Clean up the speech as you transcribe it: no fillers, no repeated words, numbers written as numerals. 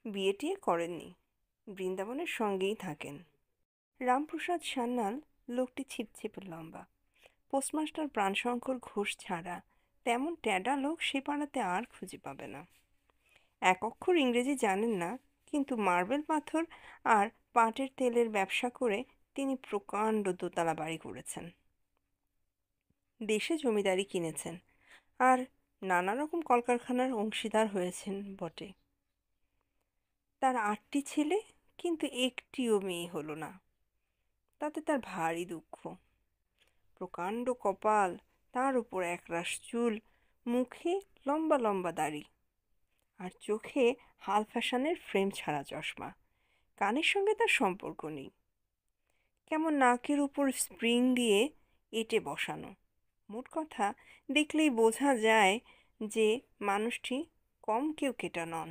বিয়ে টিয়ে করেননি, বৃন্দাবনের সঙ্গেই থাকেন। রামপ্রসাদ সান্যাল লোকটি ছিপছিপে লম্বা। পোস্টমাস্টার প্রাণশঙ্কর ঘোষ ছাড়া তেমন ট্যাডা লোক সে পাড়াতে আর খুঁজে পাবে না। এক অক্ষর ইংরেজি জানেন না, কিন্তু মার্বেল পাথর আর পাটের তেলের ব্যবসা করে তিনি প্রকাণ্ড দোতলা বাড়ি করেছেন। দেশে জমিদারি কিনেছেন আর নানা রকম কলকারখানার অংশীদার হয়েছেন বটে। তার 8টি ছেলে, কিন্তু একটিও মেয়ে হলো না। তাতে তার ভারী দুঃখ। প্রকাণ্ড কপাল, তার উপর একরাশ চুল, মুখে লম্বা লম্বা দাড়ি, আর চোখে হাল ফ্যাশনের ফ্রেম ছাড়া চশমা। কানের সঙ্গে তার সম্পর্ক নেই, কেমন নাকের উপর স্প্রিং দিয়ে এঁটে বসানো। মোট কথা, দেখলেই বোঝা যায় যে মানুষটি কম কেউ কেটা নন।